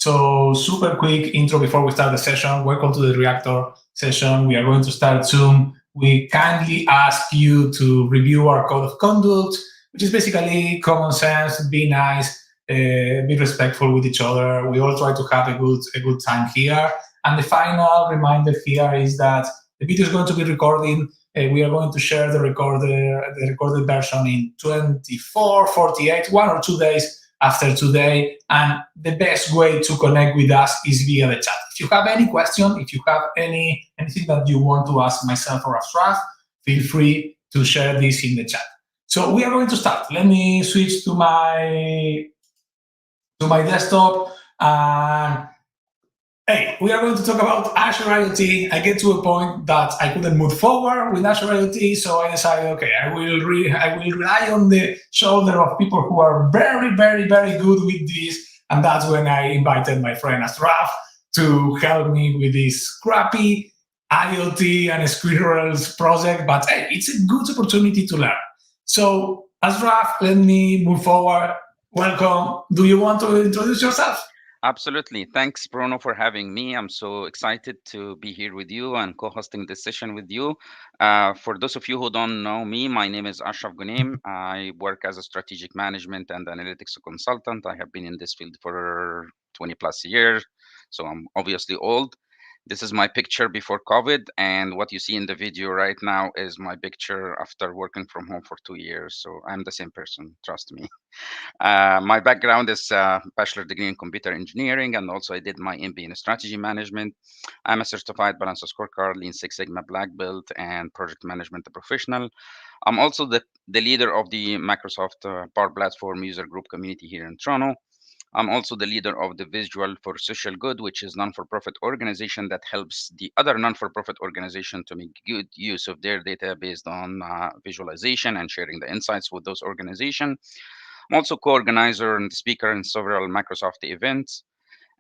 So super quick intro before we start the session. Welcome to the Reactor session. We are going to start soon. We kindly ask you to review our code of conduct, which is basically common sense, be nice, be respectful with each other. We all try to have a good time here. And the final reminder here is that the video is going to be recording. We are going to share the recorded version in 24, 48, 1 or 2 days after today. And the best way to connect with us is via the chat. If you have any question, if you have anything that you want to ask myself or Ashraf, feel free to share this in the chat. So we are going to start. Let me switch to my desktop. Hey, we are going to talk about Azure IoT. I get to a point that I couldn't move forward with Azure IoT, so I decided, okay, I will rely on the shoulder of people who are very, very, very good with this, and that's when I invited my friend Ashraf to help me with this crappy IoT and Squirrels project, but hey, it's a good opportunity to learn. So, Ashraf, let me move forward. Welcome. Do you want to introduce yourself? Absolutely. Thanks, Bruno, for having me. I'm so excited to be here with you and co-hosting this session with you. For those of you who don't know me, my name is Ashraf Ghonaim. I work as a strategic management and analytics consultant. I have been in this field for 20 plus years, so I'm obviously old. This is my picture before COVID, and what you see in the video right now is my picture after working from home for 2 years. So I'm the same person, trust me. My background is a bachelor degree in computer engineering, and also I did my MBA in strategy management. I'm a certified balance of scorecard, Lean Six Sigma Black Belt, and project management professional. I'm also the leader of the Microsoft Power Platform user group community here in Toronto. I'm also the leader of the Visual for Social Good, which is non-for-profit organization that helps the other non-for-profit organization to make good use of their data based on visualization and sharing the insights with those organizations. I'm also co-organizer and speaker in several Microsoft events.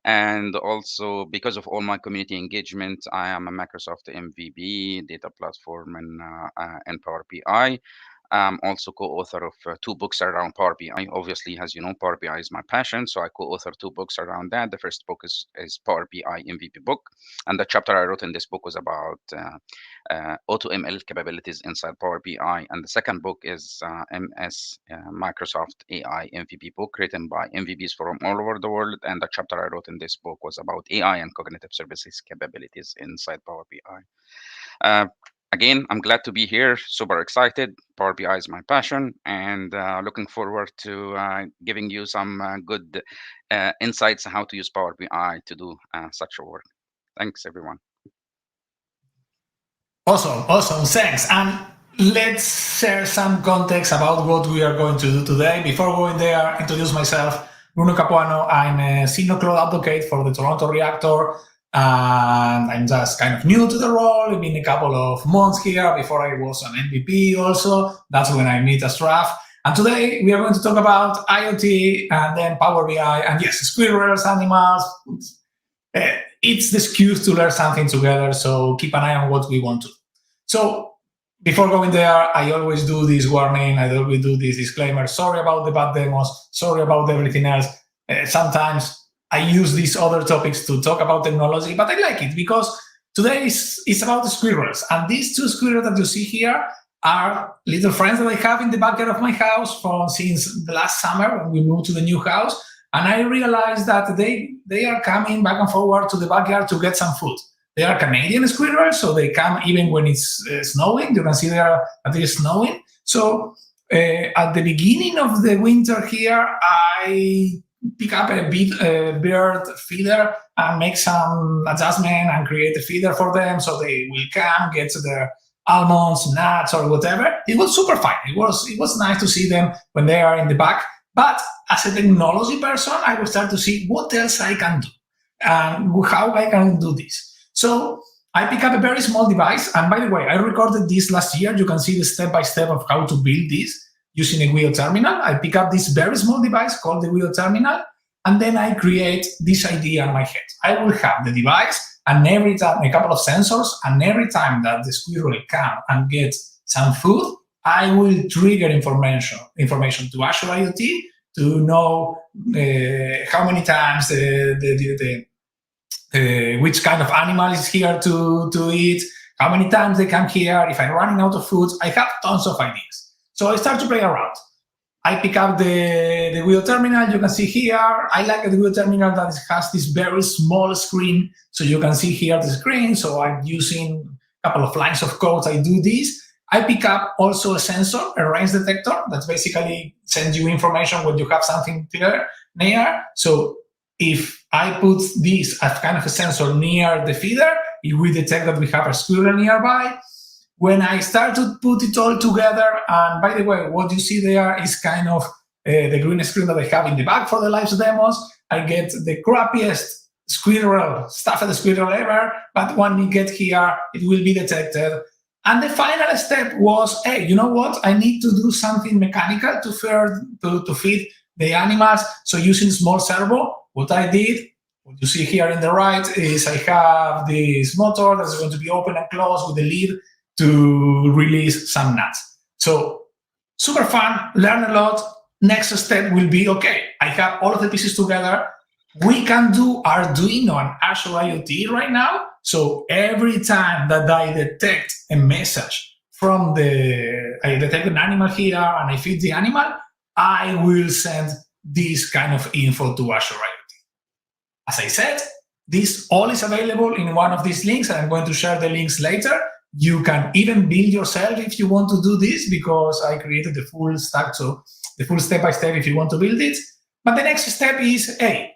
And also, because of all my community engagement, I am a Microsoft MVP, data platform, and Power BI. I'm also co-author of 2 books around Power BI. Obviously, as you know, Power BI is my passion, so I co-author 2 books around that. The first book is Power BI MVP book, and the chapter I wrote in this book was about AutoML capabilities inside Power BI. And the second book is MS Microsoft AI MVP book, written by MVPs from all over the world. And the chapter I wrote in this book was about AI and cognitive services capabilities inside Power BI. Again, I'm glad to be here, super excited. Power BI is my passion, and looking forward to giving you some good insights on how to use Power BI to do such a work. Thanks, everyone. Awesome, thanks. And let's share some context about what we are going to do today. Before going there, introduce myself. Bruno Capuano. I'm a senior cloud advocate for the Toronto Reactor. And I'm just kind of new to the role. It's been a couple of months here. Before I was an MVP also. That's when I meet Ashraf. And today we are going to talk about IoT and then Power BI and yes, squirrels, animals. It's the excuse to learn something together. So keep an eye on what we want to do. So before going there, I always do this warning. I always do this disclaimer. Sorry about the bad demos. Sorry about everything else. Sometimes I use these other topics to talk about technology, but I like it because today is about the squirrels. And these 2 squirrels that you see here are little friends that I have in the backyard of my house since the last summer when we moved to the new house. And I realized that they are coming back and forward to the backyard to get some food. They are Canadian squirrels, so they come even when it's snowing. You can see that it is snowing. So at the beginning of the winter here, I pick up a bird feeder and make some adjustment and create a feeder for them so they will come, get to their almonds, nuts, or whatever. It was super fun. It was nice to see them when they are in the back. But as a technology person, I will start to see what else I can do and how I can do this. So I pick up a very small device. And by the way, I recorded this last year. You can see the step-by-step of how to build this using a Guido terminal. I pick up this very small device called the Guido terminal, and then I create this idea in my head. I will have the device and every time a couple of sensors, and every time that the squirrel come and get some food, I will trigger information to Azure IoT to know how many times which kind of animal is here to eat, how many times they come here, if I'm running out of food. I have tons of ideas. So I start to play around. I pick up the Guido terminal. You can see here, I like the Guido terminal that has this very small screen. So you can see here the screen. So I'm using a couple of lines of code. I do this. I pick up also a sensor, a range detector, that basically sends you information when you have something near. So if I put this as kind of a sensor near the feeder, it will detect that we have a squirrel nearby. When I start to put it all together, and by the way, what you see there is kind of the green screen that I have in the back for the live demos. I get the crappiest squirrel, stuffed squirrel ever, but when we get here, it will be detected. And the final step was, hey, you know what? I need to do something mechanical to feed the animals. So using small servo, what I did, what you see here in the right, is I have this motor that's going to be open and closed with the lid to release some nuts. So super fun, learn a lot. Next step will be, okay, I have all of the pieces together. We can do Arduino and Azure IoT right now. So every time that I detect a message from I detect an animal here and I feed the animal, I will send this kind of info to Azure IoT. As I said, this all is available in one of these links, and I'm going to share the links later. You can even build yourself if you want to do this, because I created the full stack, so the full step-by-step if you want to build it. But the next step is, hey,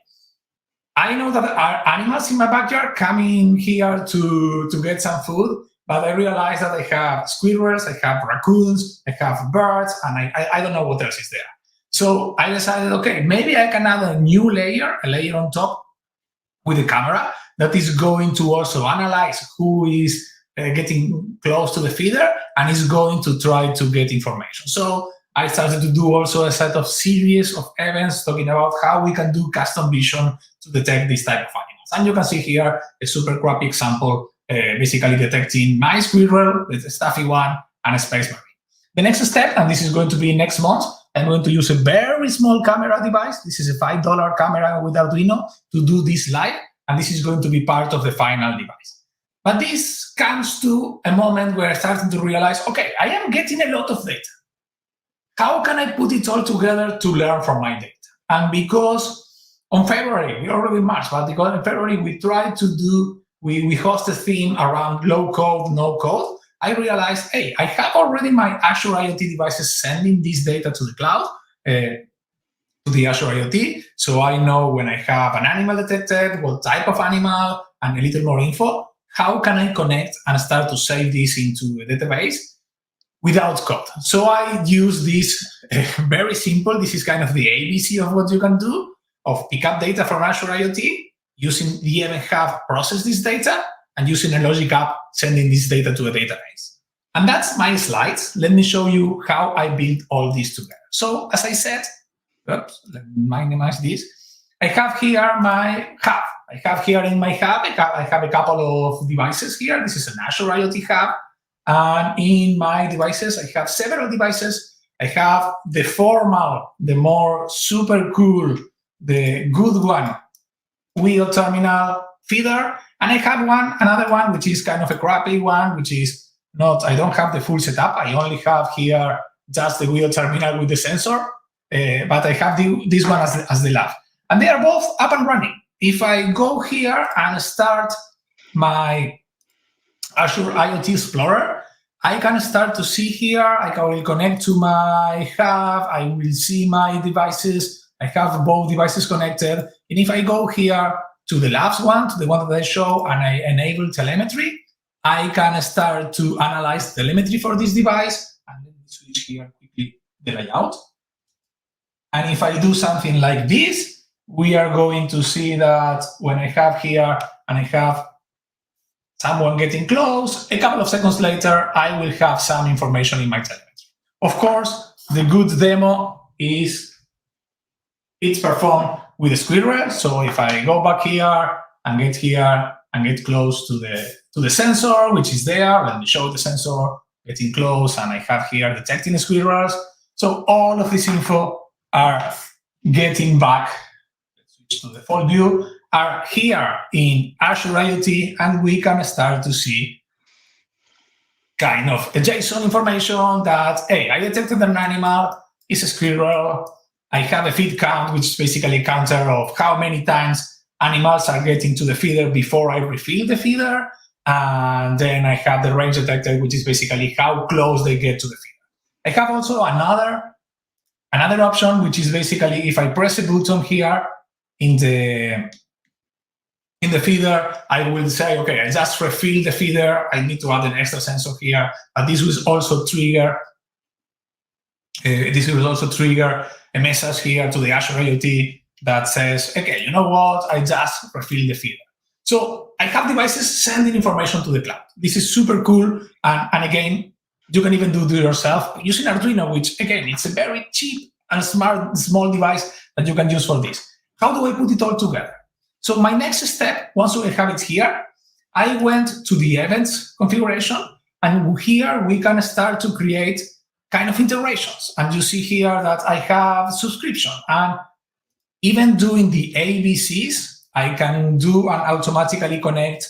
I know that there are animals in my backyard coming here to get some food, but I realize that I have squirrels, I have raccoons, I have birds, and I don't know what else is there. So I decided, okay, maybe I can add a new layer, a layer on top with a camera that is going to also analyze who is getting close to the feeder and is going to try to get information. So I started to do also a set of series of events talking about how we can do custom vision to detect this type of animals. And you can see here a super crappy example, basically detecting my squirrel, the stuffy one, and a space marine. The next step, and this is going to be next month, I'm going to use a very small camera device. This is a $5 camera with Arduino to do this live, and this is going to be part of the final device. But this comes to a moment where I started to realize, okay, I am getting a lot of data. How can I put it all together to learn from my data? And because on February, we're already in March, but because in February we tried to do, we host a theme around low code, no code, I realized, hey, I have already my Azure IoT devices sending this data to the cloud, to the Azure IoT. So I know when I have an animal detected, what type of animal, and a little more info. How can I connect and start to save this into a database without code? So I use this very simple. This is kind of the ABC of what you can do, of pick up data from Azure IoT, using the Event Hub, process this data, and using a logic app, sending this data to a database. And that's my slides. Let me show you how I built all this together. So as I said, oops, let me minimize this. I have here my hub. I have here in my hub, I have a couple of devices here. This is an Azure IoT hub. And in my devices, I have several devices. I have the formal, the more super cool, the good one, wheel terminal feeder. And I have another one, which is kind of a crappy one, which is not, I don't have the full setup. I only have here just the wheel terminal with the sensor, but I have this one as the lab. And they are both up and running. If I go here and start my Azure IoT Explorer, I can start to see here, I will connect to my hub, I will see my devices, I have both devices connected. And if I go here to the labs one, to the one that I show, and I enable telemetry, I can start to analyze telemetry for this device. And let me switch here quickly the layout. And if I do something like this, we are going to see that when I have here and I have someone getting close, a couple of seconds later, I will have some information in my telemetry. Of course, the good demo is it's performed with a squirrel. So if I go back here and get close to the sensor, which is there, let me show the sensor getting close, and I have here detecting squirrels. So all of this info are getting back, let's switch to the default view, are here in Azure IoT, and we can start to see kind of a JSON information that, hey, I detected an animal, it's a squirrel, I have a feed count, which is basically a counter of how many times animals are getting to the feeder before I refill the feeder, and then I have the range detector, which is basically how close they get to the feeder. I have also another option, which is basically if I press a button here in the feeder, I will say, okay, I just refill the feeder. I need to add an extra sensor here, but this will also trigger. This will also trigger a message here to the Azure IoT that says, okay, you know what? I just refill the feeder. So I have devices sending information to the cloud. This is super cool, and again, you can even do it yourself using Arduino, which again, it's a very cheap and small device that you can use for this. How do I put it all together? So my next step, once we have it here, I went to the events configuration, and here we can start to create kind of integrations. And you see here that I have subscription, and even doing the ABCs, I can do and automatically connect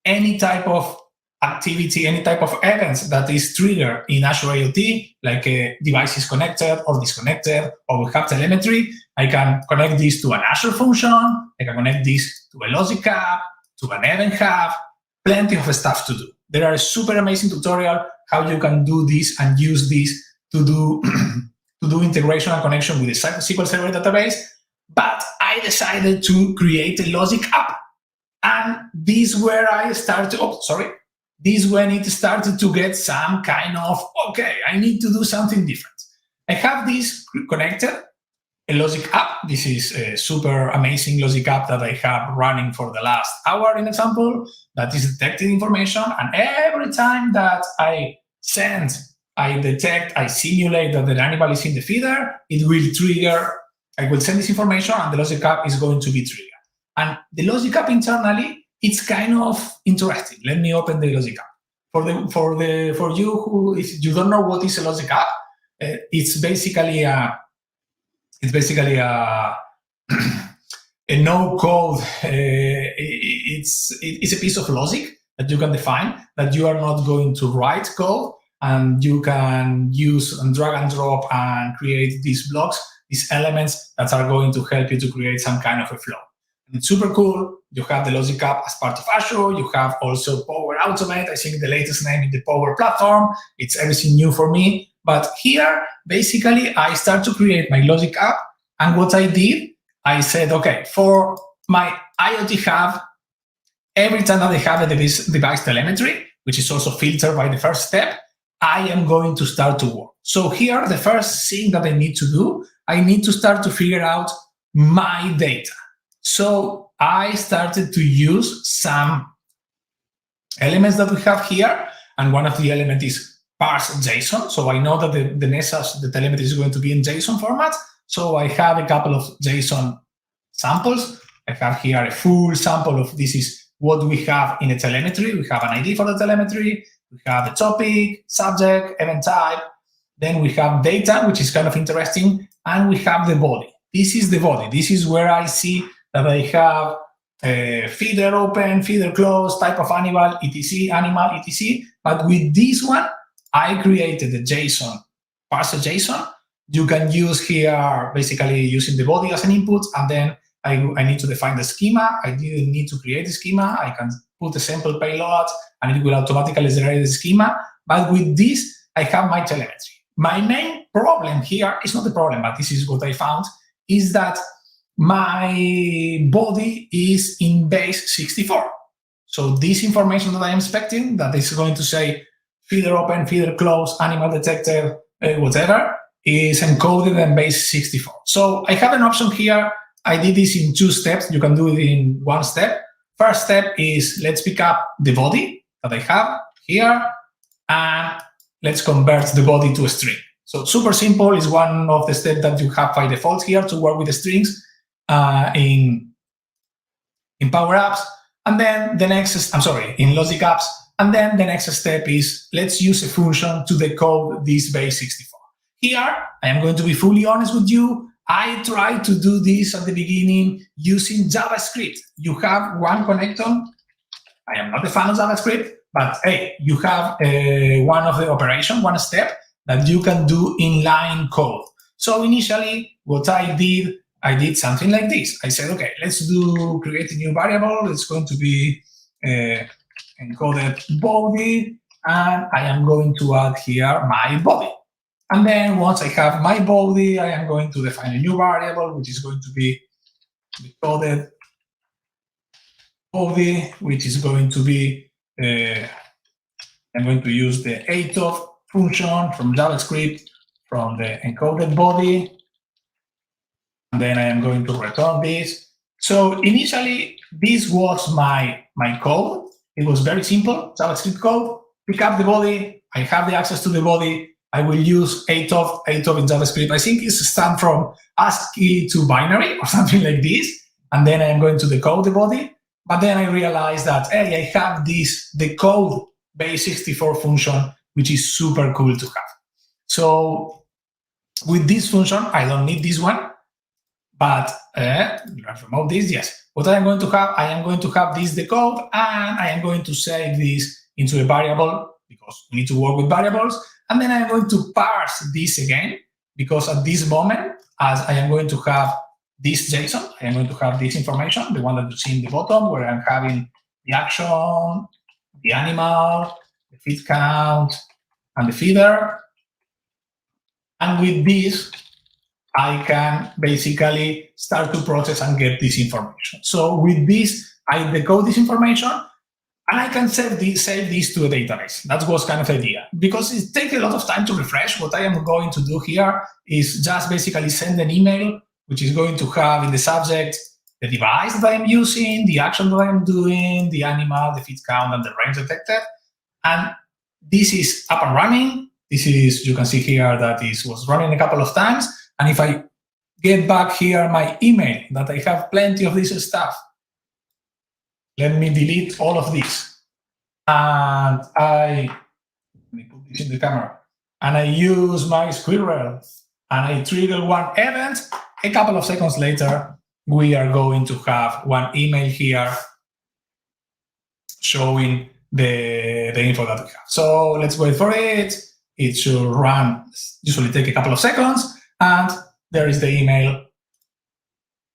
any type of activity, any type of events that is triggered in Azure IoT, like a device is connected or disconnected, or we have telemetry. I can connect this to an Azure function. I can connect this to a logic app, to an event hub, plenty of stuff to do. There are a super amazing tutorial how you can do this and use this to do integration and connection with the SQL Server database. But I decided to create a logic app. And this is where I started, this is when it started to get some kind of, okay, I need to do something different. I have this connected, a logic app. This is a super amazing logic app that I have running for the last hour, in example, that is detecting information. And every time that I detect, I simulate that the animal is in the feeder, it will trigger, I will send this information, and the logic app is going to be triggered. And the logic app internally, it's kind of interesting. Let me open the logic app. For you who, if you don't know what is a logic app, it's basically a a no code. It's a piece of logic that you can define, that you are not going to write code, and you can use and drag and drop and create these blocks, these elements that are going to help you to create some kind of a flow. And it's super cool. You have the logic app as part of Azure. You have also Power Automate. I think the latest name in the Power platform. It's everything new for me. But here, basically, I start to create my logic app. And what I did, I said, okay, for my IoT hub, every time that I have a device telemetry, which is also filtered by the first step, I am going to start to work. So here, the first thing that I need to do, I need to start to figure out my data. So I started to use some elements that we have here, and one of the elements is parse JSON. So I know that the message, the telemetry is going to be in JSON format. So I have a couple of JSON samples. I have here a full sample of this is what we have in a telemetry. We have an ID for the telemetry. We have the topic, subject, event type. Then we have data, which is kind of interesting. And we have the body. This is the body. This is where I see that I have a feeder open, feeder closed, type of animal, etc. But with this one, I created a JSON, parse JSON. You can use here basically using the body as an input, and then I need to define the schema. I didn't need to create the schema. I can put a sample payload, and it will automatically generate the schema. But with this, I have my telemetry. My main problem here is not the problem, but this is what I found, is that my body is in base 64. So this information that I am expecting, that is going to say feeder open, feeder closed, animal detected, whatever, is encoded in base 64. So I have an option here. I did this in 2 steps. You can do it in 1 step. First step is let's pick up the body that I have here, and let's convert the body to a string. So super simple is one of the steps that you have by default here to work with the strings in Power Apps. And then the next, in Logic Apps. And then the next step is let's use a function to decode this base 64. Here, I am going to be fully honest with you. I tried to do this at the beginning using JavaScript. You have one connector. I am not a fan of JavaScript, but hey, you have one of the operation, one step that you can do inline code. So initially, what I did something like this. I said, okay, let's create a new variable. It's going to be encoded body, and I am going to add here my body. And then once I have my body, I am going to define a new variable, which is going to be encoded body, which is going to be, I'm going to use the AutoML function from JavaScript from the encoded body. And then I am going to return this. So initially, this was my code. It was very simple, JavaScript code. Pick up the body. I have the access to the body. I will use AutoML in JavaScript. I think it's stand from ASCII to binary or something like this. And then I am going to decode the body. But then I realized that, hey, I have this decode base64 function, which is super cool to have. So with this function, I don't need this one. But let's remove this, yes. What I am going to have, I am going to have this decode, and I am going to save this into a variable, because we need to work with variables. And then I am going to parse this again, because at this moment, as I am going to have this JSON, I am going to have this information, the one that you see in the bottom, where I'm having the action, the animal, the feed count, and the feeder. And with this, I can basically start to process and get this information. So with this, I decode this information, and I can save this to a database. That was kind of the idea. Because it takes a lot of time to refresh, what I am going to do here is just basically send an email, which is going to have in the subject the device that I am using, the action that I am doing, the animal, the feed count, and the range detected. And this is up and running. This is, you can see here that it was running a couple of times. And if I get back here my email, that I have plenty of this stuff, let me delete all of this. And let me put this in the camera. And I use my Squirrel, and I trigger one event. A couple of seconds later, we are going to have one email here showing the info that we have. So let's wait for it. It should run, usually take a couple of seconds. And there is the email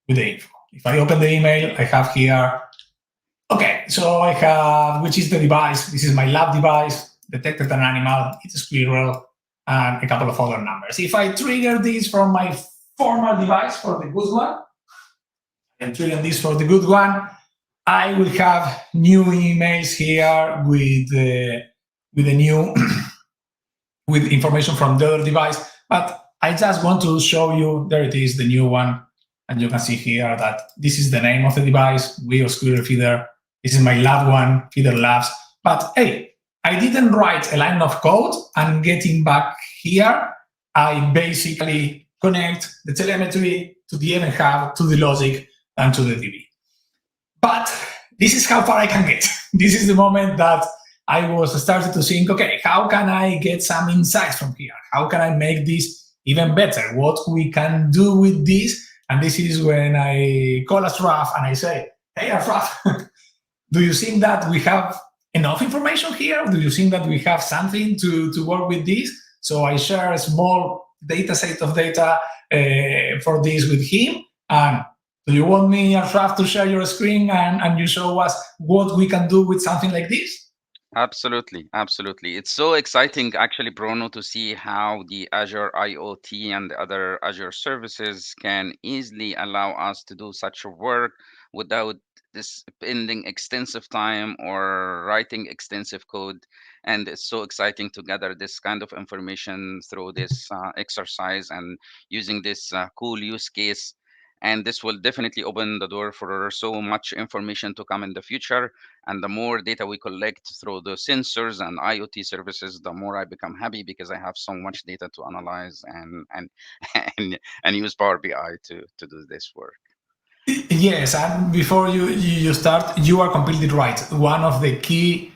with the info. If I open the email, I have here, okay, so I have, which is the device. This is my lab device, detected an animal, it's a squirrel, and a couple of other numbers. If I trigger this from my former device for the good one, and trigger this for the good one, I will have new emails here with the new, with information from the other device. But I just want to show you, there it is, the new one. And you can see here that this is the name of the device, Squirrel Feeder. This is my lab one, Feeder Labs. But hey, I didn't write a line of code, and getting back here, I basically connect the telemetry to the event hub, to the logic, and to the DB. But this is how far I can get. This is the moment that I was started to think, okay, how can I get some insights from here? How can I make this even better? What we can do with this? And this is when I call Ashraf and I say, hey, Ashraf, do you think that we have enough information here? Do you think that we have something to work with this? So I share a small data set of data for this with him. And do you want me, Ashraf, to share your screen and you show us what we can do with something like this? Absolutely, absolutely. It's so exciting, actually, Bruno, to see how the Azure IoT and the other Azure services can easily allow us to do such a work without this spending extensive time or writing extensive code. And it's so exciting to gather this kind of information through this exercise and using this cool use case. And this will definitely open the door for so much information to come in the future. And the more data we collect through the sensors and IoT services, the more I become happy, because I have so much data to analyze and use Power BI to do this work. Yes, and before you start, you are completely right. One of the key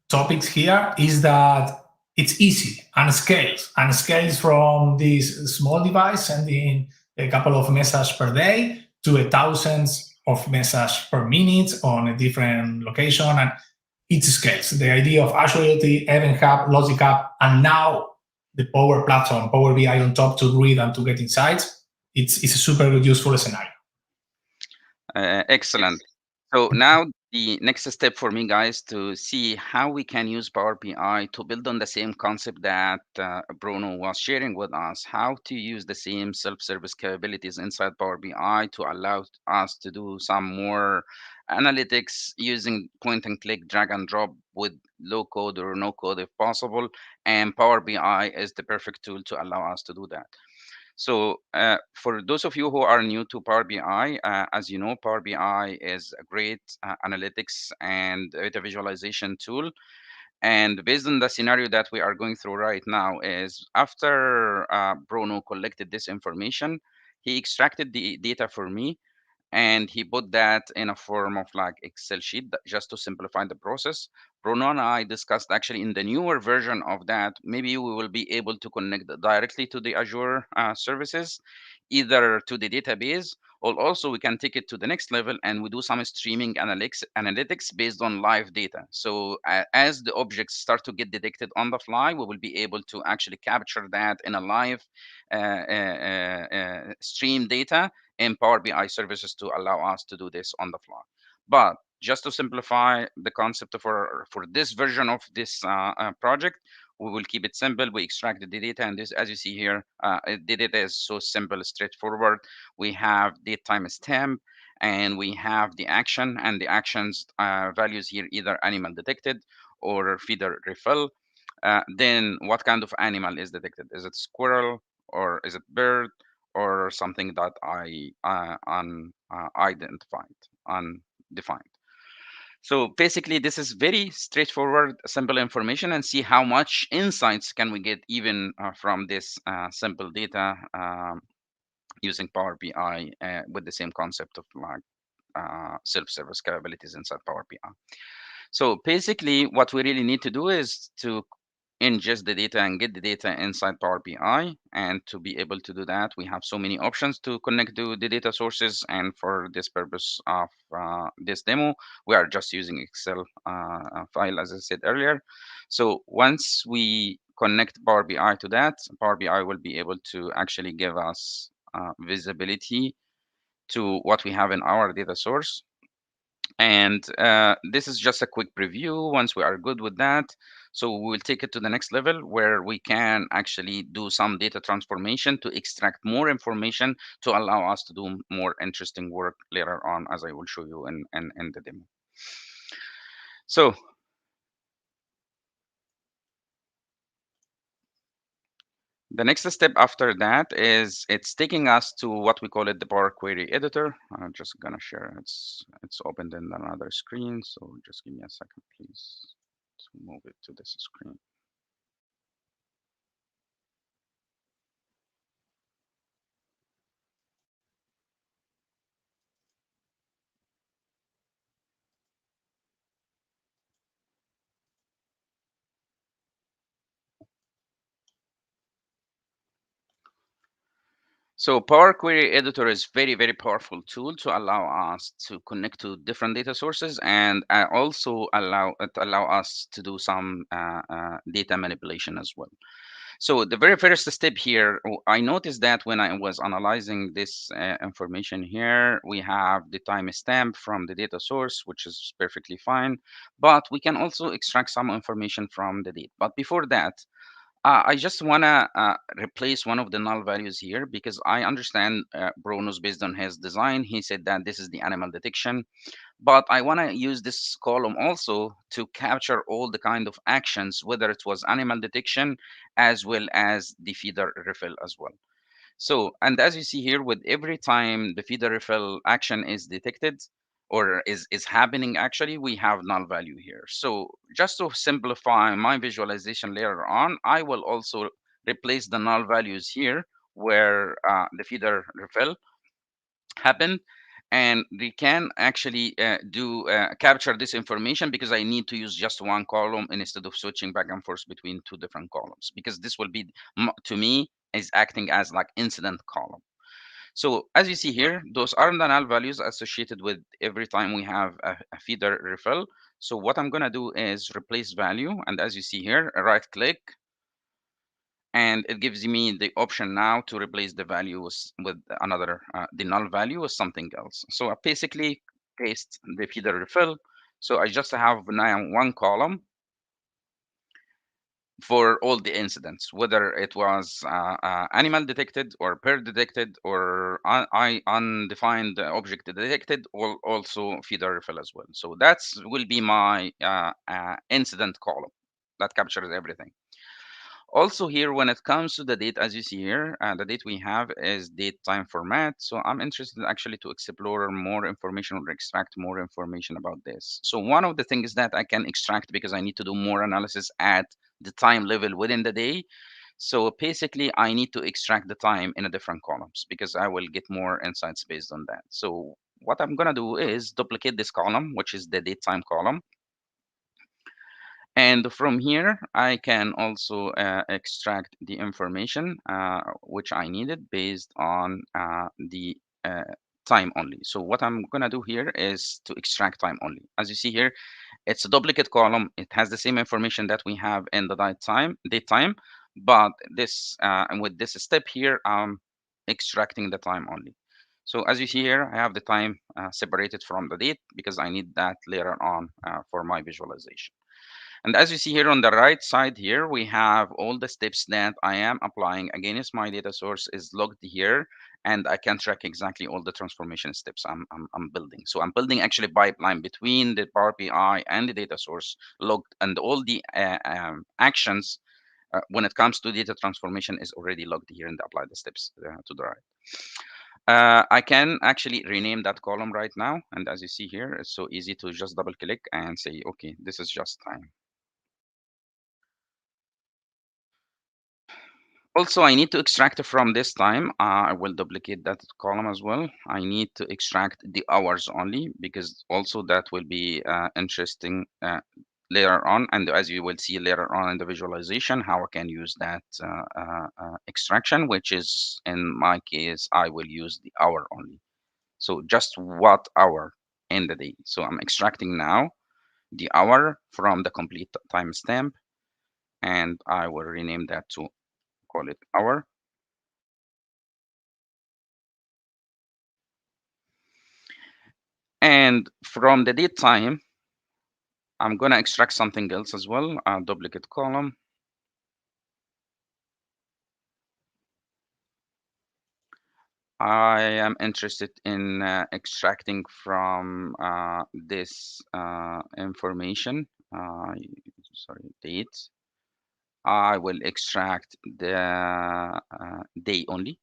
topics here is that it's easy and scales from this small device sending a couple of messages per day to a thousands of messages per minute on a different location, and it scales. The idea of Azure IoT, Event Hub, Logic Hub, and now the Power Platform, Power BI on top to read and to get insights, it's a super useful scenario. Excellent. So now the next step for me, guys, to see how we can use Power BI to build on the same concept that Bruno was sharing with us, how to use the same self-service capabilities inside Power BI to allow us to do some more analytics using point and click, drag and drop with low code or no code if possible. And Power BI is the perfect tool to allow us to do that. So for those of you who are new to Power BI, as you know, Power BI is a great analytics and data visualization tool. And based on the scenario that we are going through right now is after Bruno collected this information, he extracted the data for me and he put that in a form of like Excel sheet just to simplify the process. Bruno and I discussed actually in the newer version of that, maybe we will be able to connect directly to the Azure services, either to the database, or also we can take it to the next level and we do some streaming analytics based on live data. So as the objects start to get detected on the fly, we will be able to actually capture that in a live stream data in Power BI services to allow us to do this on the fly. But just to simplify the concept for this version of this project, we will keep it simple. We extracted the data, and this, as you see here, the data is so simple, straightforward. We have date time stamp, and we have the action, and the actions values here either animal detected or feeder refill. Then what kind of animal is detected? Is it squirrel or is it bird or something that I undefined? So basically, this is very straightforward, simple information, and see how much insights can we get even from this simple data using Power BI with the same concept of like self-service capabilities inside Power BI. So basically, what we really need to do is to ingest the data and get the data inside Power BI. And to be able to do that, we have so many options to connect to the data sources. And for this purpose of this demo, we are just using Excel file, as I said earlier. So once we connect Power BI to that, Power BI will be able to actually give us visibility to what we have in our data source. And this is just a quick preview. Once we are good with that, so we'll take it to the next level where we can actually do some data transformation to extract more information to allow us to do more interesting work later on, as I will show you in the demo. So the next step after that is it's taking us to what we call it the Power Query Editor. I'm just gonna share it's opened in another screen, so just give me a second, please, to move it to this screen. So Power Query Editor is very, very powerful tool to allow us to connect to different data sources and also allow us to do some data manipulation as well. So the very first step here, I noticed that when I was analyzing this information here, we have the timestamp from the data source, which is perfectly fine, but we can also extract some information from the date. But before that, I just want to replace one of the null values here because I understand Bruno's based on his design. He said that this is the animal detection, but I want to use this column also to capture all the kind of actions, whether it was animal detection as well as the feeder refill as well. So, and as you see here, with every time the feeder refill action is detected or is happening, actually, we have null value here. So just to simplify my visualization later on, I will also replace the null values here where the feeder refill happened. And we can actually do capture this information because I need to use just one column instead of switching back and forth between two different columns, because this will be to me is acting as like incident column. So as you see here, those are the null values associated with every time we have a feeder refill. So what I'm gonna do is replace value, and as you see here, right click, and it gives me the option now to replace the values with another, the null value with something else. So I basically paste the feeder refill. So I just have now one column for all the incidents, whether it was animal detected or bird detected or undefined object detected, or also feeder refill as well. So that's will be my incident column that captures everything. Also here, when it comes to the date, as you see here, the date we have is date time format. So I'm interested actually to explore more information or extract more information about this. So one of the things that I can extract, because I need to do more analysis at the time level within the day. So basically I need to extract the time in a different columns because I will get more insights based on that. So what I'm gonna do is duplicate this column, which is the date time column. And from here, I can also extract the information which I needed based on the time only. So what I'm gonna do here is to extract time only. As you see here, it's a duplicate column. It has the same information that we have in the date time, but this and with this step here, I'm extracting the time only. So as you see here, I have the time separated from the date because I need that later on for my visualization. And as you see here on the right side here, we have all the steps that I am applying against my data source is logged here, and I can track exactly all the transformation steps I'm building. So I'm building actually pipeline between the Power BI and the data source logged, and all the actions when it comes to data transformation is already logged here and apply the steps to the right. I can actually rename that column right now. And as you see here, it's so easy to just double click and say, okay, this is just time. Also, I need to extract from this time. I will duplicate that column as well. I need to extract the hours only because also that will be interesting later on. And as you will see later on in the visualization, how I can use that extraction, which is in my case, I will use the hour only. So just what hour in the day. So I'm extracting now the hour from the complete timestamp, and I will rename that to call it hour. And from the date time, I'm going to extract something else as well, a duplicate column. I am interested in extracting from this information, sorry, date. I will extract the day only.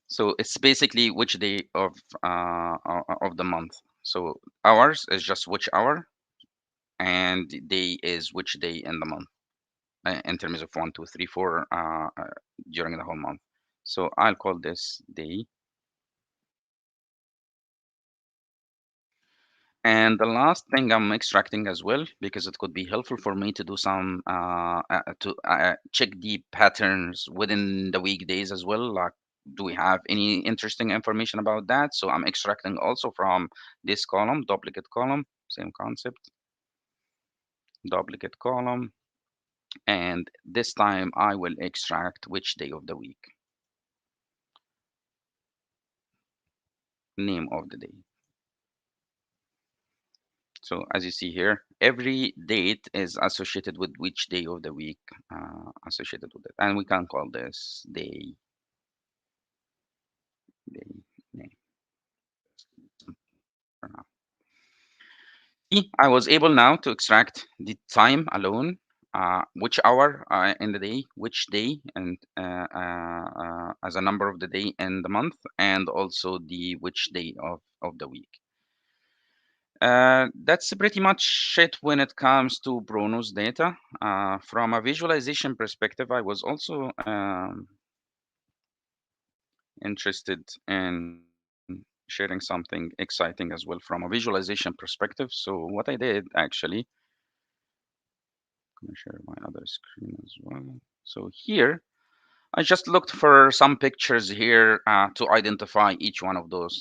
So it's basically which day of the month. So hours is just which hour, and day is which day in the month. In terms of 1, 2, 3, 4 during the whole month. So I'll call this day. And the last thing I'm extracting as well, because it could be helpful for me to do some to check the patterns within the weekdays as well. Like, do we have any interesting information about that? So I'm extracting also from this column, duplicate column, same concept, duplicate column. And this time I will extract which day of the week, name of the day. So as you see here, every date is associated with which day of the week associated with it. And we can call this day name for now. See, I was able now to extract the time alone, which hour in the day, which day, and as a number of the day in the month, and also the which day of the week. That's pretty much it when it comes to Bruno's data. From a visualization perspective, I was also interested in sharing something exciting as well from a visualization perspective. So what I did actually, I'm gonna share my other screen as well. So here, I just looked for some pictures here to identify each one of those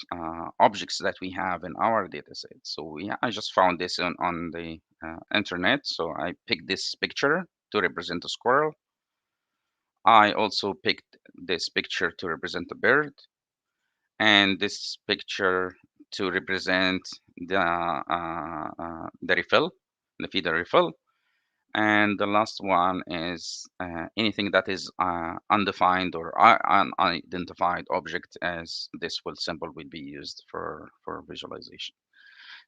objects that we have in our data set. So yeah, I just found this on the internet. So I picked this picture to represent a squirrel. I also picked this picture to represent a bird, and this picture to represent the refill, the feeder refill. And the last one is anything that is undefined or unidentified object, as this will symbol will be used for visualization.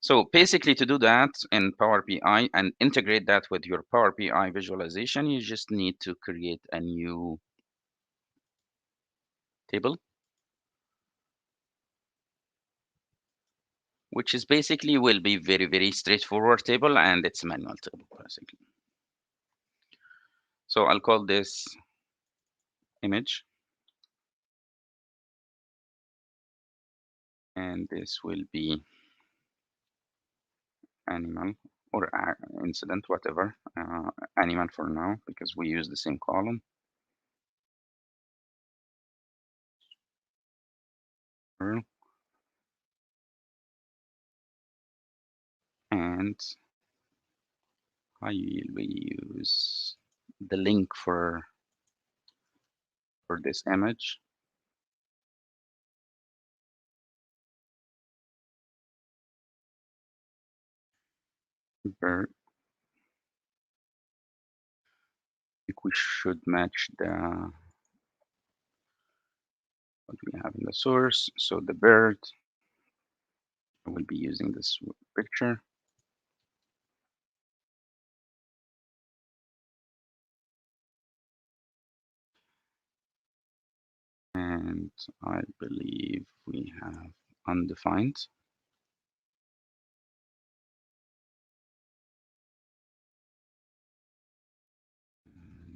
So basically, to do that in Power BI and integrate that with your Power BI visualization, you just need to create a new table, which is basically will be very straightforward table, and it's a manual table basically. So I'll call this image, and this will be animal or incident, whatever. Animal for now because we use the same column. And I will use the link for this image. Bird. I think we should match the what we have in the source. So the bird, I will be using this picture. And I believe we have undefined.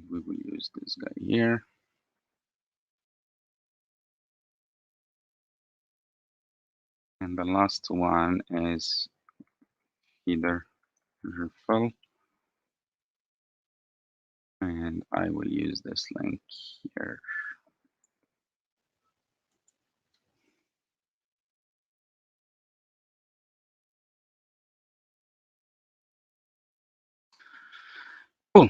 We will use this guy here. And the last one is either refill. And I will use this link here. Cool.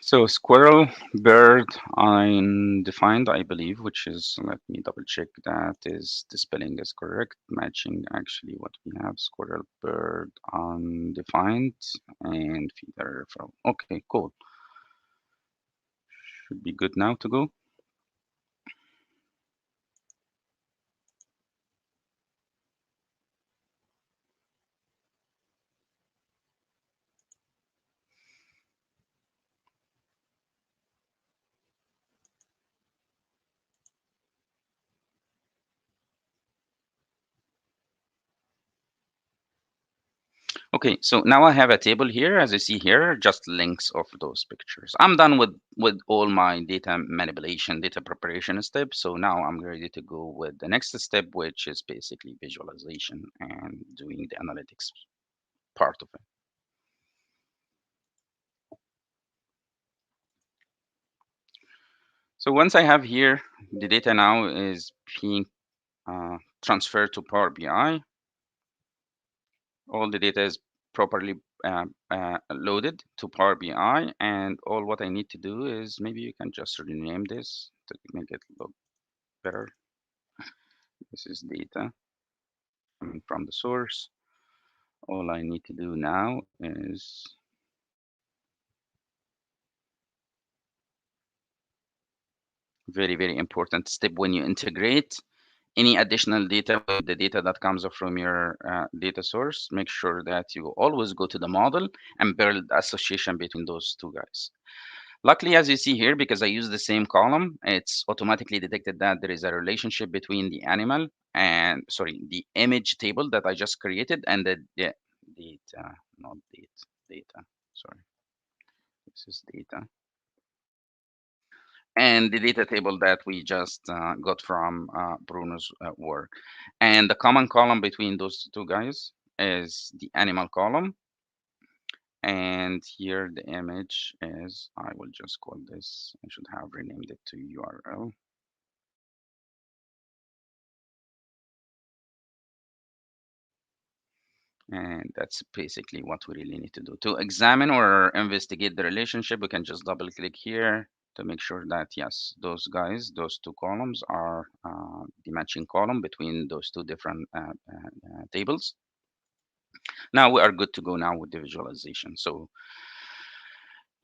So squirrel, bird, undefined, I believe, which is, let me double check that is the spelling is correct, matching actually what we have, squirrel, bird, undefined, and feeder from. Okay, cool. Should be good now to go. Okay, so now I have a table here, as you see here, just links of those pictures. I'm done with all my data manipulation, data preparation steps. So now I'm ready to go with the next step, which is basically visualization and doing the analytics part of it. So once I have here, the data now is being transferred to Power BI. All the data is properly loaded to Power BI, and all what I need to do is maybe you can just rename this to make it look better. This is data coming from the source. All I need to do now is very important step when you integrate any additional data with the data that comes from your data source. Make sure that you always go to the model and build association between those two guys. Luckily, as you see here, because I use the same column, it's automatically detected that there is a relationship between the animal and, sorry, the image table that I just created and the data, not data, sorry, this is data. And the data table that we just got from Bruno's work. And the common column between those two guys is the animal column. And here the image is, I will just call this, I should have renamed it to URL. And that's basically what we really need to do. To examine or investigate the relationship, we can just double click here to make sure that, yes, those guys, those two columns are the matching column between those two different tables. Now we are good to go now with the visualization. So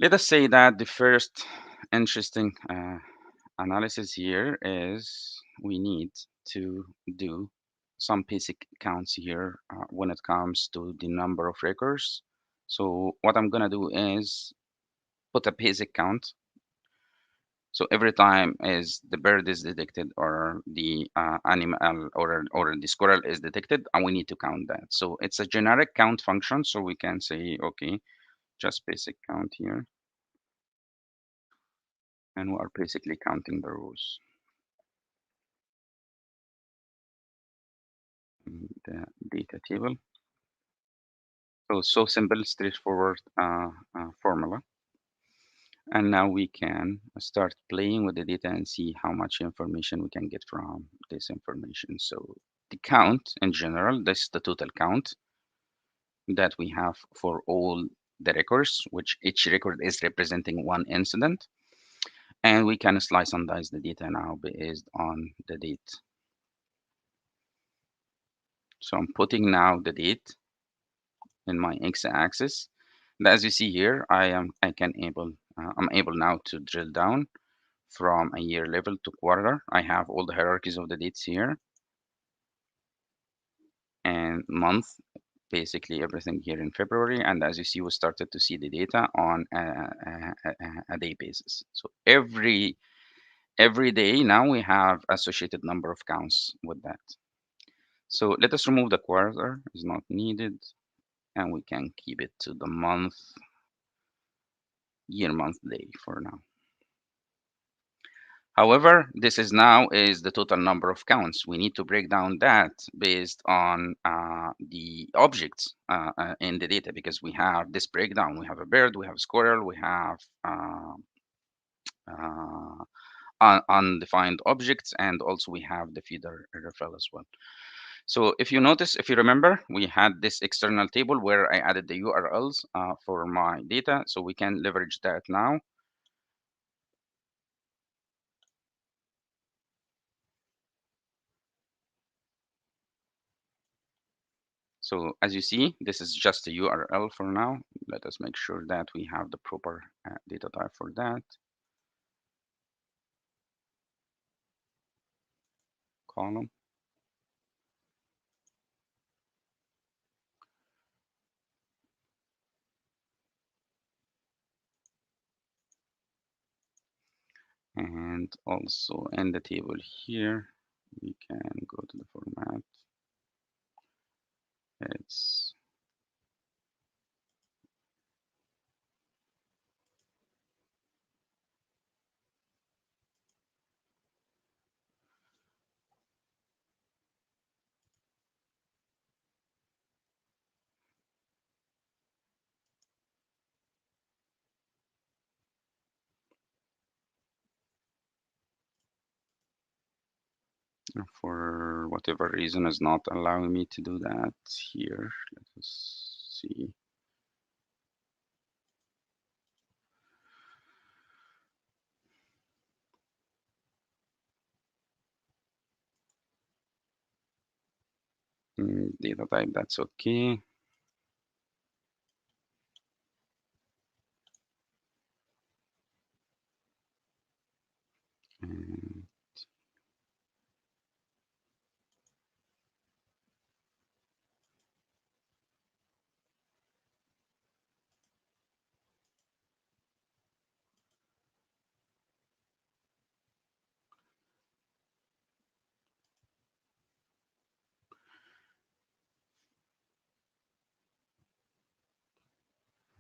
let us say that the first interesting analysis here is we need to do some basic counts here when it comes to the number of records. So what I'm gonna do is put a basic count. So every time is the bird is detected or the animal or the squirrel is detected, and we need to count that. So it's a generic count function. So we can say, okay, just basic count here, and we are basically counting the rows in the data table. So simple, straightforward formula. And now we can start playing with the data and see how much information we can get from this information. So the count in general, this is the total count that we have for all the records, which each record is representing one incident. And we can slice and dice the data now based on the date. So I'm putting now the date in my x-axis. And as you see here, I'm able now to drill down from a year level to quarter. I have all the hierarchies of the dates here and month, basically everything here in February. And as you see, we started to see the data on a day basis. So every day now we have associated number of counts with that. So let us remove the quarter, is not needed, and we can keep it to the month, year, month, day for now. However, this is now is the total number of counts. We need to break down that based on the objects in the data, because we have this breakdown. We have a bird, we have a squirrel, we have undefined objects, and also we have the feeder referral as well. So if you notice, if you remember, we had this external table where I added the URLs for my data. So we can leverage that now. So as you see, this is just a URL for now. Let us make sure that we have the proper data type for that. Column. And also in the table here, we can go to the format. It's for whatever reason is not allowing me to do that here. Let us see. Data type, that's okay. And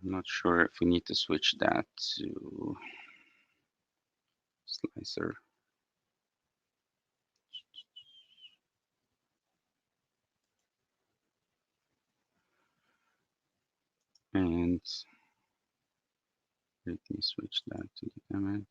I'm not sure if we need to switch that to slicer. And let me switch that to the image.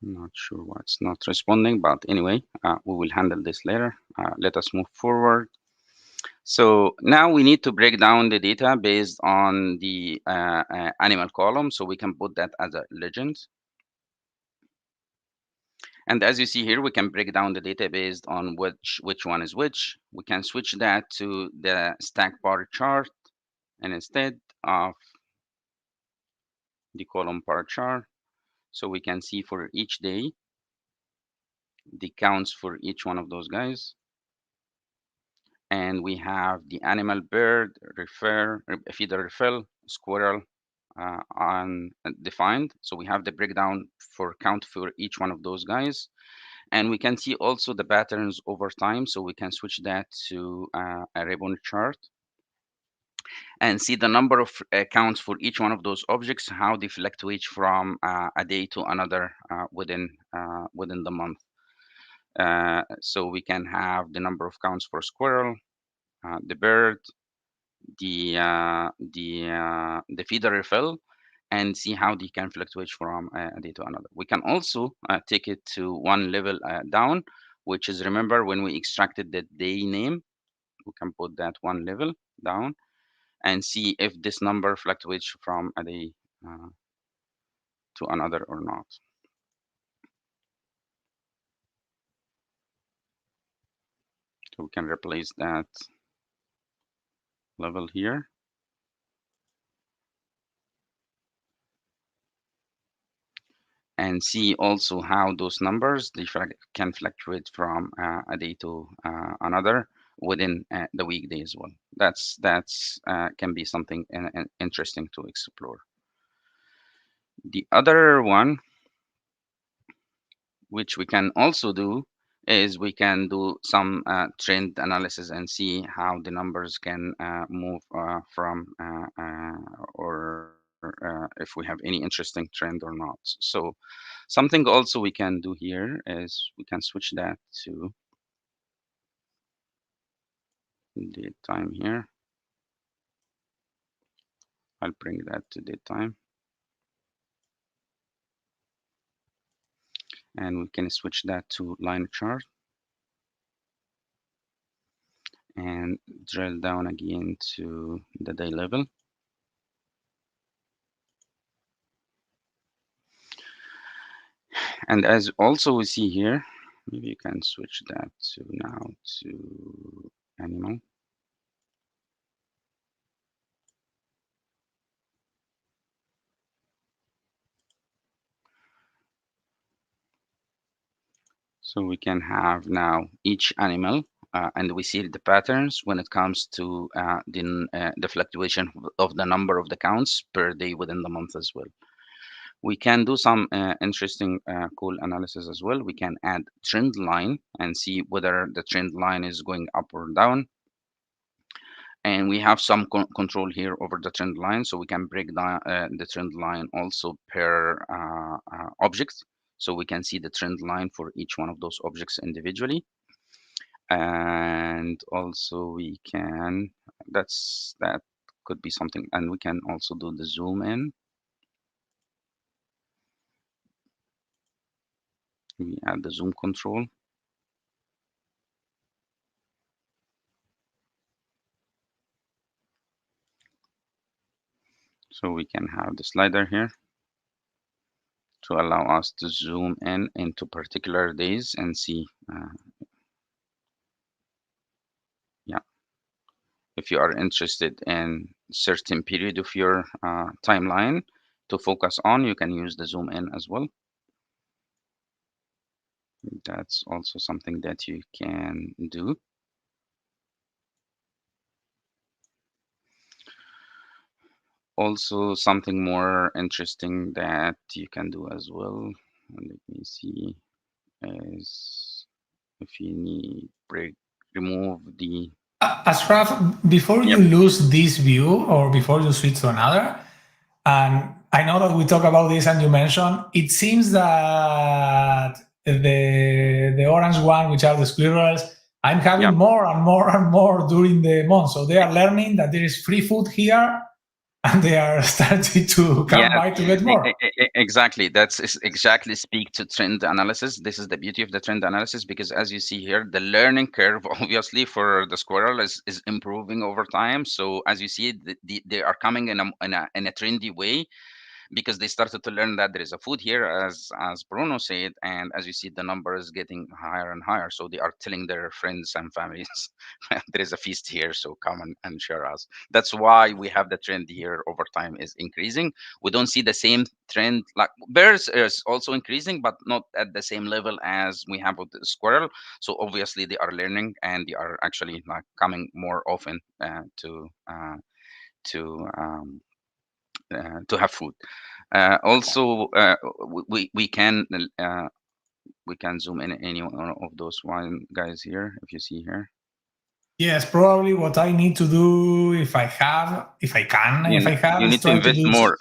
Not sure why it's not responding, but anyway, we will handle this later. Let us move forward. So now we need to break down the data based on the animal column, so we can put that as a legend. And as you see here, we can break down the data based on which one is which. We can switch that to the stack bar chart, and instead of the column bar chart, so we can see for each day the counts for each one of those guys. And we have the animal, bird, feeder, refill, squirrel undefined. So we have the breakdown for count for each one of those guys. And we can see also the patterns over time. So we can switch that to a ribbon chart and see the number of counts for each one of those objects, how they fluctuate from a day to another within the month. So we can have the number of counts for squirrel, the bird, the feeder refill, and see how they can fluctuate from a day to another. We can also take it to one level down, which is, remember when we extracted the day name, we can put that one level down and see if this number fluctuates from a day to another or not. So we can replace that level here. And see also how those numbers can fluctuate from a day to another within the weekday as well. That's can be something interesting to explore. The other one, which we can also do, is we can do some trend analysis and see how the numbers can move from or if we have any interesting trend or not. So something also we can do here is we can switch that to date time here. I'll bring that to date time. And we can switch that to line chart and drill down again to the day level. And as also we see here, maybe you can switch that to now to animal. So we can have now each animal, and we see the patterns when it comes to the fluctuation of the number of the counts per day within the month as well. We can do some interesting, cool analysis as well. We can add trend line and see whether the trend line is going up or down. And we have some control here over the trend line, so we can break down the trend line also per object. So we can see the trend line for each one of those objects individually. And also we can, that could be something, and we can also do the zoom in. We add the zoom control. So we can have the slider here to allow us to zoom in into particular days and see, yeah, if you are interested in certain period of your timeline to focus on, you can use the zoom in as well. That's also something that you can do. Also, something more interesting that you can do as well. Let me see. Is if you need break, remove the. Ashraf, before you Yep. lose this view or before you switch to another, and I know that we talk about this and you mentioned, it seems that the orange one, which are the squirrels, I'm having Yep. more and more and more during the month. So they are learning that there is free food here and they are starting to come Yeah, by to get more. exactly. That's exactly speak to trend analysis. This is the beauty of the trend analysis because as you see here, the learning curve obviously for the squirrel is improving over time. So as you see, they are coming in a trendy way because they started to learn that there is a food here, as Bruno said, and as you see, the number is getting higher and higher. So they are telling their friends and families, there is a feast here, so come and share us. That's why we have the trend here over time is increasing. We don't see the same trend like bears is also increasing, but not at the same level as we have with the squirrel. So obviously they are learning and they are actually like coming more often to to have food. Also, we can zoom in any one of those one guys here. If you see here, Yes, probably what I need to do if I have, if I can, if I have, you is need to try to invest do. more.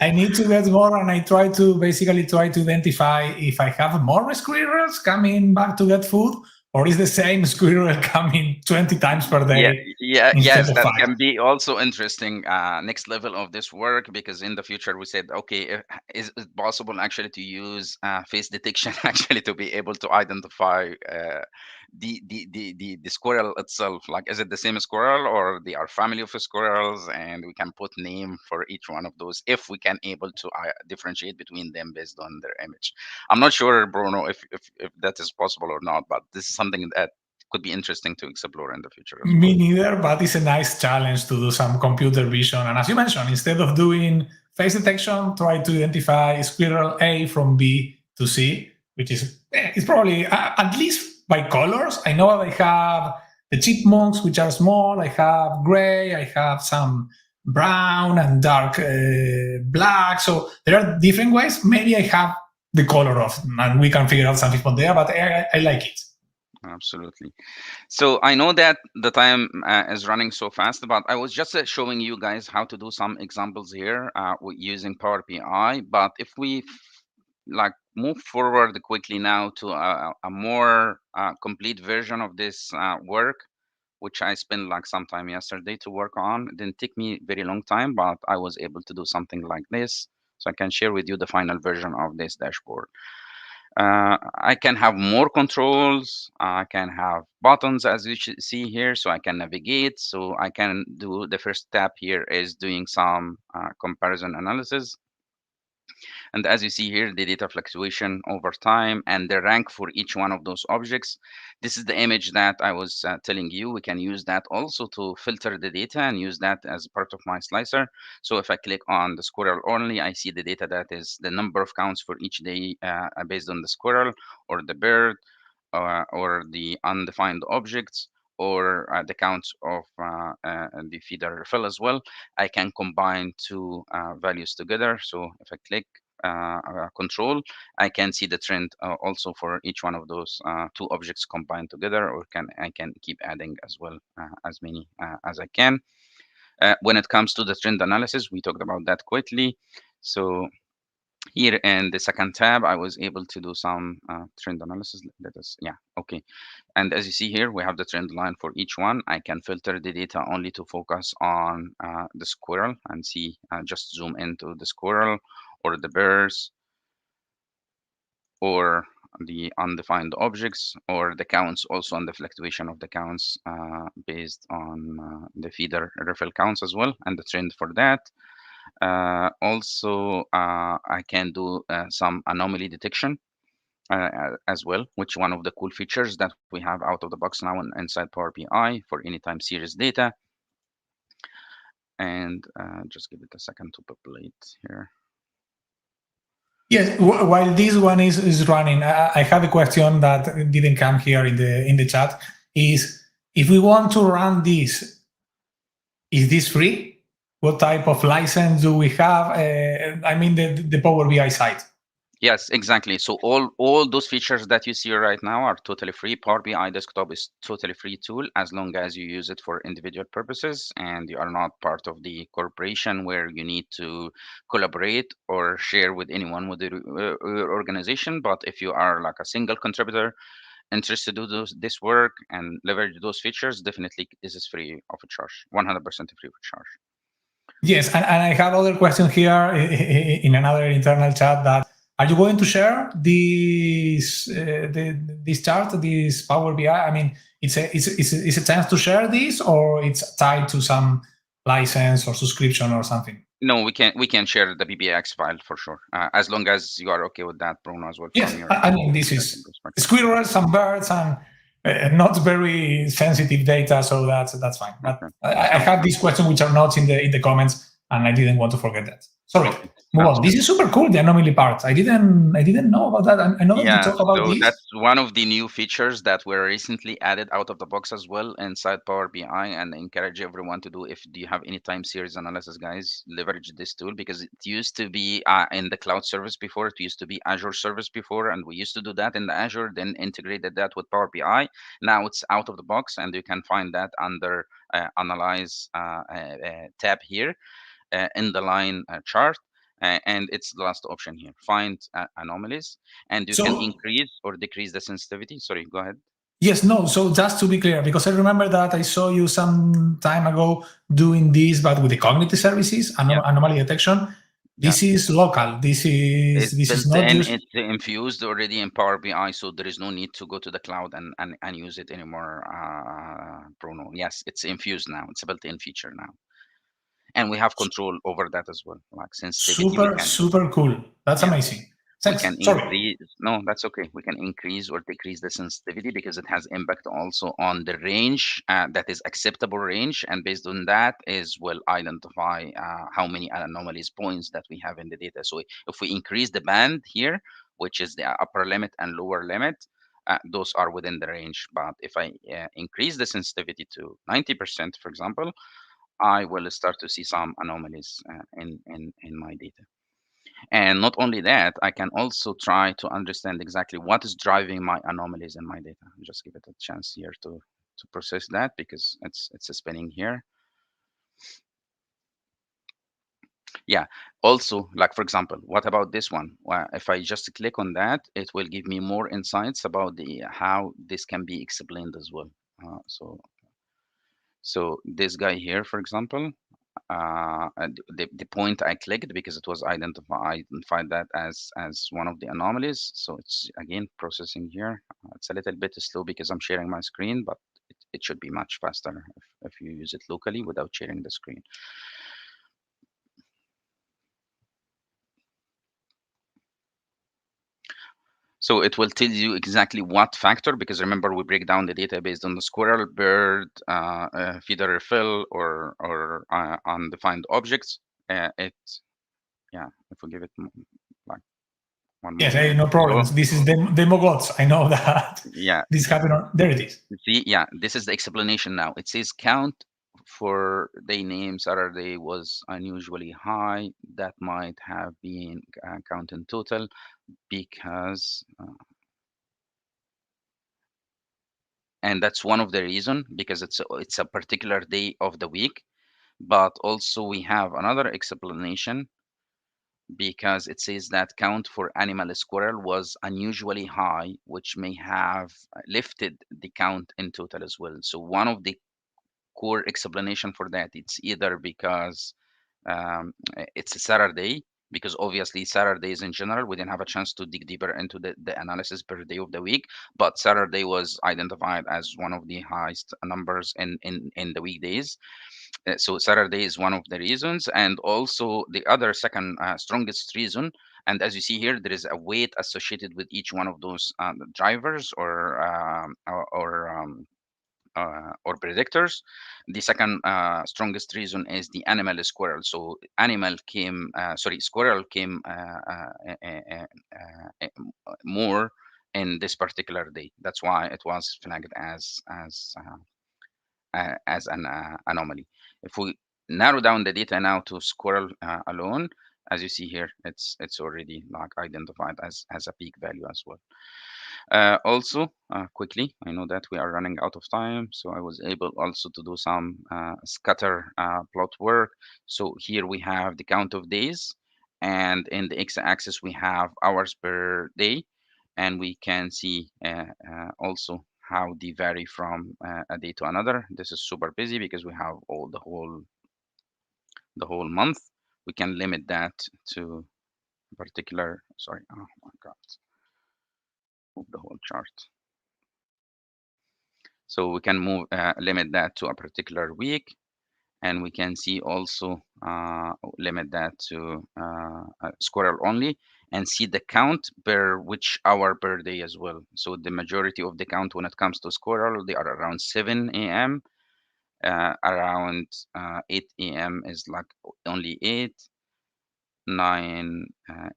I need to get more, and I try to basically try to identify if I have more squirrels coming back to get food, or is the same squirrel coming 20 times per Yeah, day instead yes, of that five. can be also interesting. Next level of this work because in the future we said, okay, is it possible actually to use face detection actually to be able to identify the squirrel itself? Like, is it the same squirrel or they are family of squirrels? And we can put name for each one of those if we can able to differentiate between them based on their image. I'm not sure, Bruno, if that is possible or not, but this is something that could be interesting to explore in the future as well. Me neither, but it's a nice challenge to do some computer vision. And as you mentioned, instead of doing face detection, try to identify squirrel A from B to C, which is it's probably at least by colors. I know I have the chipmunks, which are small. I have gray. I have some brown and dark black. So there are different ways. Maybe I have the color of, and we can figure out something from there. But I like it. Absolutely. So I know that the time is running so fast, but I was just showing you guys how to do some examples here using Power BI. But if we like move forward quickly now to a more complete version of this work, which I spent like some time yesterday to work on. It didn't take me very long time, but I was able to do something like this. So I can share with you the final version of this dashboard. I can have more controls. I can have buttons as you should see here, so I can navigate. So I can do the first step here is doing some comparison analysis. And as you see here, the data fluctuation over time and the rank for each one of those objects. This is the image that I was telling you. We can use that also to filter the data and use that as part of my slicer. So if I click on the squirrel only, I see the data that is the number of counts for each day based on the squirrel or the bird or the undefined objects or the counts of the feeder refill as well. I can combine two values together. So if I click control, I can see the trend also for each one of those two objects combined together, or I can keep adding as well as many as I can. When it comes to the trend analysis, we talked about that quickly. So here in the second tab, I was able to do some trend analysis. Let us, yeah, okay. And as you see here, we have the trend line for each one. I can filter the data only to focus on the squirrel and see, just zoom into the squirrel or the bears or the undefined objects or the counts also on the fluctuation of the counts based on the feeder refill counts as well and the trend for that. Also, I can do some anomaly detection as well, which one of the cool features that we have out of the box now inside Power BI for anytime series data. And just give it a second to populate here. Yes, while this one is running, I have a question that didn't come here in the chat. Is if we want to run this, is this free? what type of license do we have? I mean, the Power BI side. Yes, exactly. So all those features that you see right now are totally free. Power BI Desktop is totally free tool as long as you use it for individual purposes and you are not part of the corporation where you need to collaborate or share with anyone with your organization. But if you are like a single contributor interested to do this work and leverage those features, definitely this is free of charge, 100% free of charge. Yes, and I have other question here in another internal chat that are you going to share this chart, this Power BI? I mean, it's a chance to share this, or it's tied to some license or subscription or something? No, we can share the BBX file for sure, as long as you are okay with that, Bruno, as well from Yes, your I mean, this second is perspective. squirrels and birds and not very sensitive data, so that's fine. But Okay. I Sounds have good. these questions which are not in the comments, and I didn't want to forget that. Sorry. Okay, Move sounds on. good. This is super cool, the anomaly part. I didn't know about that. I know that you Yeah, talk about so this. that's one of the new features that were recently added out of the box as well inside Power BI, and I encourage everyone to do. If do you have any time series analysis, guys, leverage this tool because it used to be in the cloud service before. It used to be Azure service before, and we used to do that in the Azure, then integrated that with Power BI. Now it's out of the box, and you can find that under Analyze tab here in the line chart. And it's the last option here, find anomalies, and you can So increase or decrease the sensitivity. Sorry, go ahead. yes, no. So just to be clear, because I remember that I saw you some time ago doing this, but with the cognitive services, Yeah, anomaly detection. yeah. This is local. It's This is built not in, just it's infused already in Power BI, so there is no need to go to the cloud and use it anymore, Bruno. Yes, it's infused now. It's a built-in feature now. And we have control over that as well. Like sensitivity, we super, can super cool. That's yeah. amazing. We can Thanks. Sorry. increase, no, that's okay. We can increase or decrease the sensitivity because it has impact also on the range that is acceptable range. And based on that is will identify how many anomalies points that we have in the data. So if we increase the band here, which is the upper limit and lower limit, those are within the range. But if I increase the sensitivity to 90%, for example, I will start to see some anomalies in my data. And not only that, I can also try to understand exactly what is driving my anomalies in my data. Just give it a chance here to process that because it's spinning here. Yeah. Also, like for example, what about this one? Well, if I just click on that, it will give me more insights about the how this can be explained as well. So this guy here, for example, and the point I clicked because it was identified that as one of the anomalies. So it's again processing here. It's a little bit slow because I'm sharing my screen, but it should be much faster if you use it locally without sharing the screen. So it will tell you exactly what factor, because remember we break down the data based on the squirrel, bird, feeder refill, or undefined objects. It Yeah, if we give it like one Yes, moment. no So problems. This is demo gods. I know that yeah, this happened. There it is. see, yeah, this is the explanation now. It says count for day name Saturday was unusually high. That might have been count in total because, and that's one of the reason because it's a particular day of the week. But also we have another explanation because it says that count for animal squirrel was unusually high, which may have lifted the count in total as well. So one of the core explanation for that, it's either because it's a Saturday, because obviously Saturdays in general, we didn't have a chance to dig deeper into the analysis per day of the week, but Saturday was identified as one of the highest numbers in the weekdays. So Saturday is one of the reasons, and also the other second strongest reason. And as you see here, there is a weight associated with each one of those drivers or predictors. The second strongest reason is the animal squirrel. So squirrel came more in this particular day. That's why it was flagged as an anomaly. If we narrow down the data now to Squirrel alone, as you see here, it's already like identified as a peak value as well. Also, quickly, I know that we are running out of time, so I was able also to do some scatter plot work. So here we have the count of days, and in the x-axis we have hours per day, and we can see also how they vary from a day to another. This is super busy because we have all the whole month. We can limit that to a particular. Sorry, oh my God, move the whole chart. So we can limit that to a particular week, and we can see also limit that to Squirrel only, and see the count per which hour per day as well. So the majority of the count when it comes to Squirrel, they are around 7 a.m. Around 8 a.m. is like only 8. 9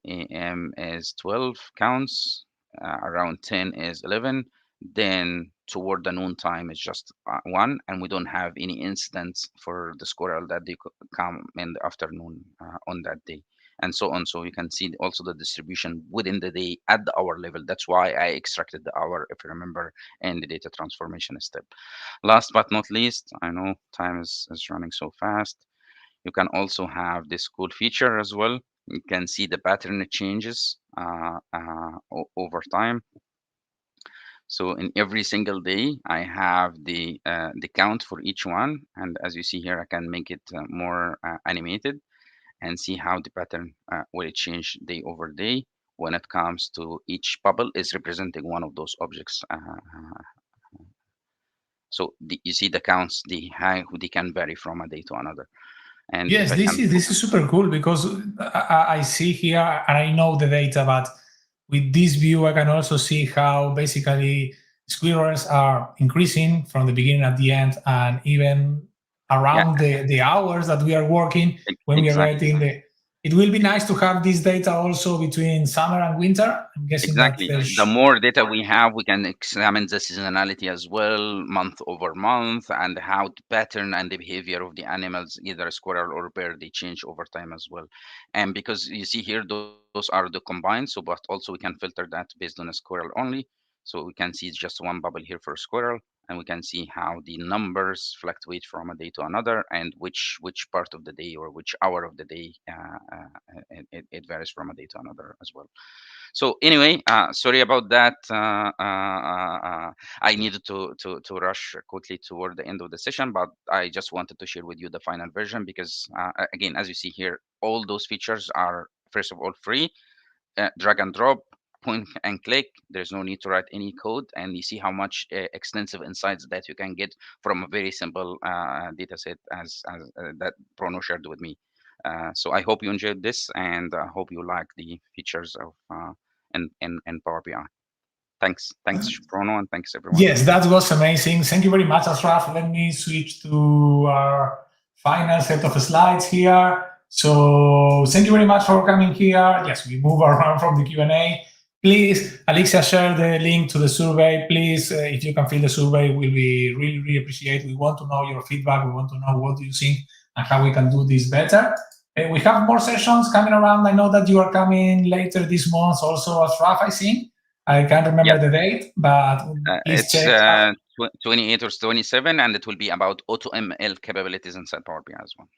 a.m. is 12 counts, around 10 is 11, then toward the noon time is just 1, and we don't have any incidents for the Squirrel that they come in the afternoon on that day, and so on. So you can see also the distribution within the day at the hour level. That's why I extracted the hour, if you remember, in the data transformation step. Last but not least, I know time is running so fast. You can also have this cool feature as well. You can see the pattern changes over time. So in every single day, I have the count for each one, and as you see here, I can make it more animated and see how the pattern will change day over day when it comes to each bubble is representing one of those objects. So you see the counts, they can vary from a day to another. And Yes, if I this can, is super cool because I see here and I know the data, but with this view, I can also see how basically squirrels are increasing from the beginning at the end, and even yeah, around the hours that we are working when we are exactly. writing the. It will be nice to have this data also between summer and winter. I'm guessing that Exactly. The there's. more data we have, we can examine the seasonality as well, month over month, and how the pattern and the behavior of the animals, either squirrel or bear, they change over time as well. And because you see here, those are the combined, so but also we can filter that based on a squirrel only. So we can see just one bubble here for squirrel, and we can see how the numbers fluctuate from a day to another, and which part of the day or which hour of the day it varies from a day to another as well. So anyway, sorry about that. I needed to rush quickly toward the end of the session, but I just wanted to share with you the final version because, again, as you see here, all those features are first of all free. Drag and drop, point and click. There's no need to write any code, and you see how much extensive insights that you can get from a very simple data set as that Bruno shared with me. So I hope you enjoyed this, and I hope you like the features of in Power BI. Thanks, Bruno, and thanks everyone. Yes, that was amazing. Thank you very much, Ashraf. Let me switch to our final set of slides here. So thank you very much for coming here. Yes, we move around from the Q&A. Please, Alexia, share the link to the survey. Please, if you can fill the survey, we'll be really, really appreciate. We want to know your feedback. We want to know what do you think and how we can do this better. We have more sessions coming around. I know that you are coming later this month also, Ashraf, I think. I can't remember the date, but please It's check. 28 or 27, and it will be about AutoML capabilities inside Power BI as well.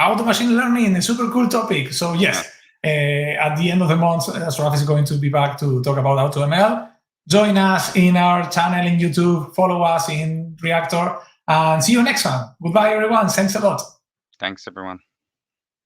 Auto machine learning, a super cool topic. So yes, at the end of the month, Ashraf is going to be back to talk about AutoML. Join us in our channel in YouTube, follow us in Reactor, and see you next time. Goodbye, everyone. Thanks a lot. Thanks, everyone.